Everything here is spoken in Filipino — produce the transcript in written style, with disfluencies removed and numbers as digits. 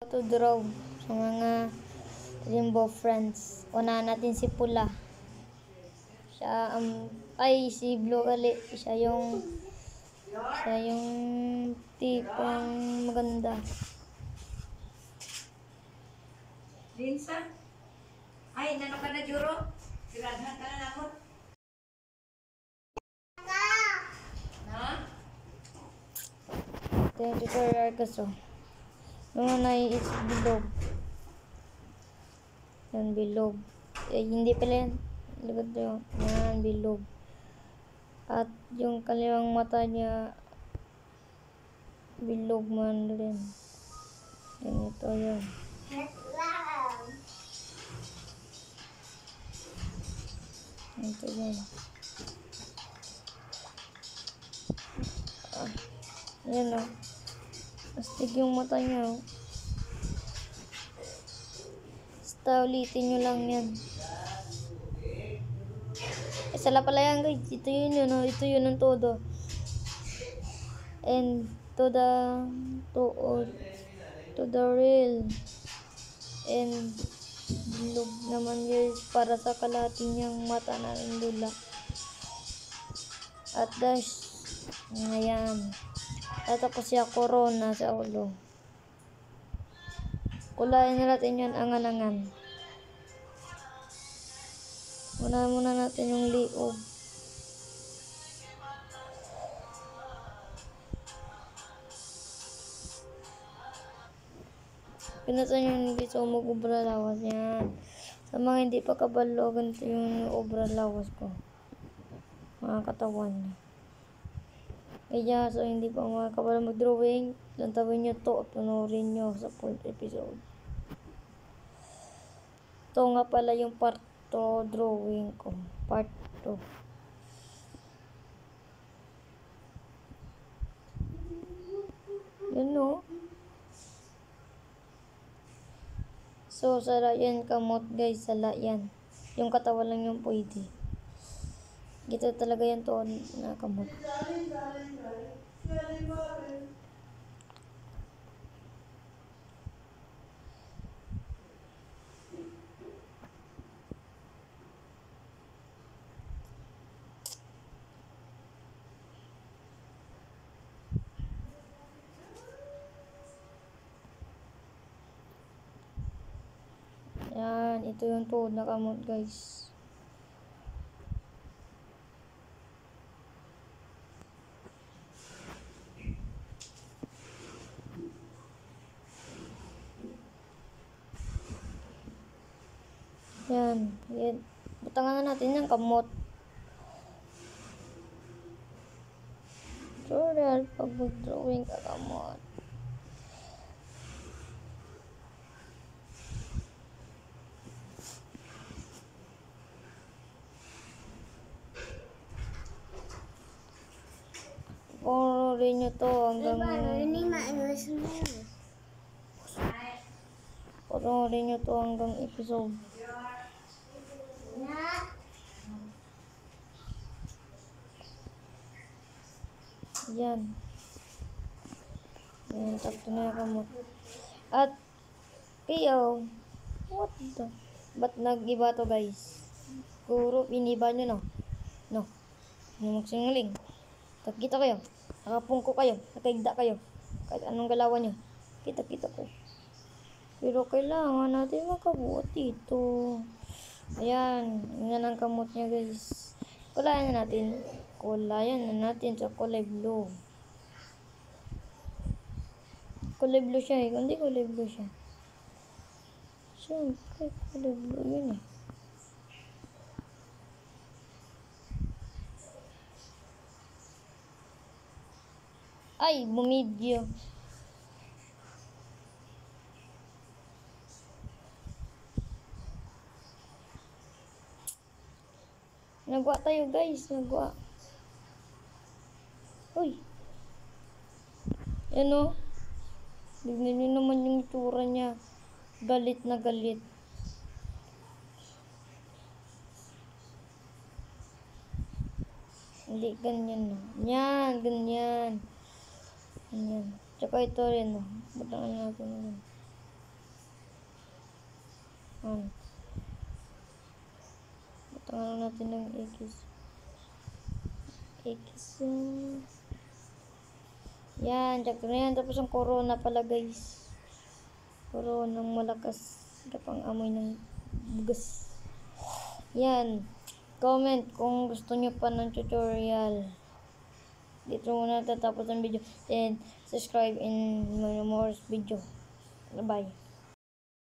To draw sa mga rainbow friends. Unahan natin si Pula. Siya, si Blue gali. Siya yung tipong maganda. Linsa? Ay, nano ka na, Juro? Siradhan ka na nakot? Ha? Ito yung tutorial kaso. Yung nanay is bilog. Yan, bilog. Hindi pala yan. Lagod yun. Yan, bilog. At yung kaliwang mata niya, bilog man rin. Yan, ito yun. Ito yun. Yan o. Astig yung mata niya o. Basta ulitin nyo lang yan. Sala pala yan guys. Ito yun yun o. Ito yun ang todo. And to the real. And bilog naman guys para sa kalahati niyang mata na lula. At dash. Ayan. At tapos siya corona sa ulo. Kulayan natin yan angan-angan. Muna natin yung liog. Pinatan yung hindi sa umag-ubra lawas yan. Sa mga hindi pa kabalo, ganito yung ubra lawas ko. Mga katawan niya. Kaya so hindi pa mga kabalo mag-drawing, lantawin nyo to at punurin nyo sa full episode. Ito nga pala yung part 2 drawing ko. Part 2. Yun o. So, sala yan kamot guys. Sala yan. Yung katawan lang yung pwede. Gito talaga yan to na kamot. Yan, ito yung tuhod na kamot guys. Yan. Butangan na natin yung kamot. Tutorial pag mag-drawing ka kamot. Punurin nyo to hanggang punurin nyo to hanggang episode. Yan. Yan, takto na yung kamot. At, kayo, what the? Ba't nag-iba to guys? Kuro, iniba nyo no? No. Magsingaling. Nakita kayo. Nakapungko kayo. Nakaigda kayo. Kahit anong galawan nyo. Kita ko. Pero kailangan natin makabuot dito. Ayan. Yan ang kamot niya guys. Kulayan na natin sa kulay blue. Kulay blue siya eh. Hindi kulay blue siya. Siyempre, kulay blue yun eh. Ay, bumidyo. Nagwa tayo guys, nagwa. Uy. Yan o. Tignan nyo naman yung itsura niya. Galit na galit. Hindi, ganyan na. Yan, ganyan. Ganyan. Tsaka ito rin o. Butangan natin rin. Yan. Butangan natin ng X. Yan, check na yan. Tapos ang corona pala guys. Corona ng malakas. Kapang amoy ng bugas. Yan. Comment kung gusto nyo pa ng tutorial. Dito muna tatapos ang video. And subscribe in more video. Bye.